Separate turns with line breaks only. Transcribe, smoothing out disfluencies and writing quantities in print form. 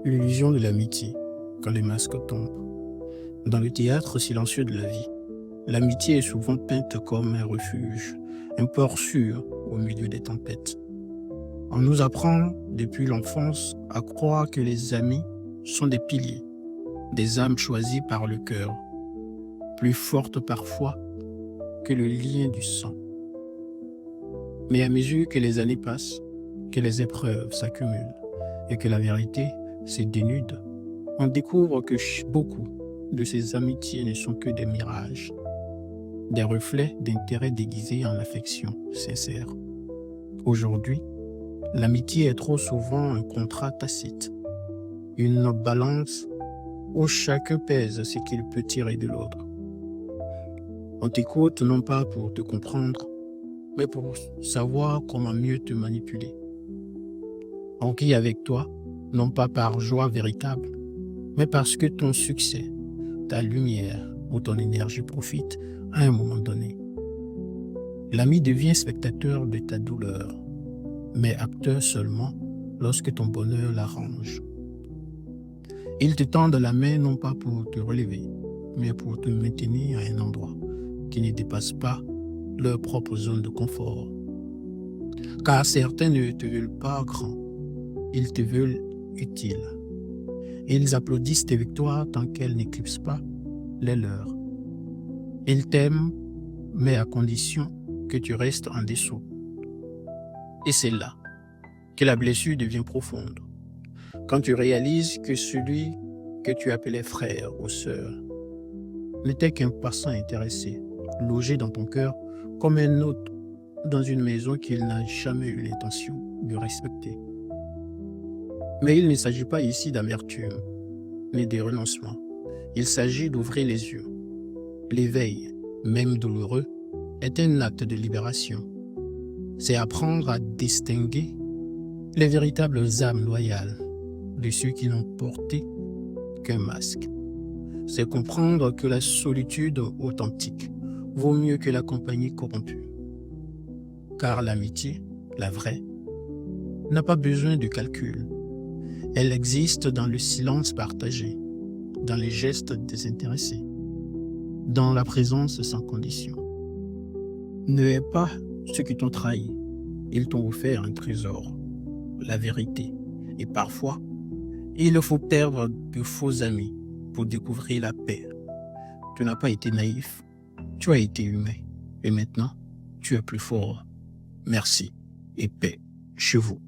L'illusion de l'amitié, quand les masques tombent. Dans le théâtre silencieux de la vie, l'amitié est souvent peinte comme un refuge, un port sûr au milieu des tempêtes. On nous apprend depuis l'enfance à croire que les amis sont des piliers, des âmes choisies par le cœur, plus fortes parfois que le lien du sang. Mais à mesure que les années passent, que les épreuves s'accumulent et que la vérité se dénude, on découvre que beaucoup de ces amitiés ne sont que des mirages, des reflets d'intérêt déguisés en affection sincère. Aujourd'hui, l'amitié est trop souvent un contrat tacite, une balance où chacun pèse ce qu'il peut tirer de l'autre. On t'écoute non pas pour te comprendre, mais pour savoir comment mieux te manipuler. On rit avec toi, non pas par joie véritable, mais parce que ton succès, ta lumière ou ton énergie profite à un moment donné. L'ami devient spectateur de ta douleur, mais acteur seulement lorsque ton bonheur l'arrange. Ils te tendent la main non pas pour te relever, mais pour te maintenir à un endroit qui ne dépasse pas leur propre zone de confort. Car certains ne te veulent pas grand, ils te veulent utile. Ils applaudissent tes victoires tant qu'elles n'éclipsent pas les leurs. Ils t'aiment, mais à condition que tu restes en dessous. Et c'est là que la blessure devient profonde. Quand tu réalises que celui que tu appelais frère ou sœur n'était qu'un passant intéressé, logé dans ton cœur comme un hôte dans une maison qu'il n'a jamais eu l'intention de respecter. Mais il ne s'agit pas ici d'amertume, ni de renoncement. Il s'agit d'ouvrir les yeux. L'éveil, même douloureux, est un acte de libération. C'est apprendre à distinguer les véritables âmes loyales de ceux qui n'ont porté qu'un masque. C'est comprendre que la solitude authentique vaut mieux que la compagnie corrompue. Car l'amitié, la vraie, n'a pas besoin de calcul. Elle existe dans le silence partagé, dans les gestes désintéressés, dans la présence sans condition. Ne hais pas ceux qui t'ont trahi. Ils t'ont offert un trésor, la vérité. Et parfois, il faut perdre de faux amis pour découvrir la paix. Tu n'as pas été naïf, tu as été humain. Et maintenant, tu es plus fort. Merci et paix chez vous.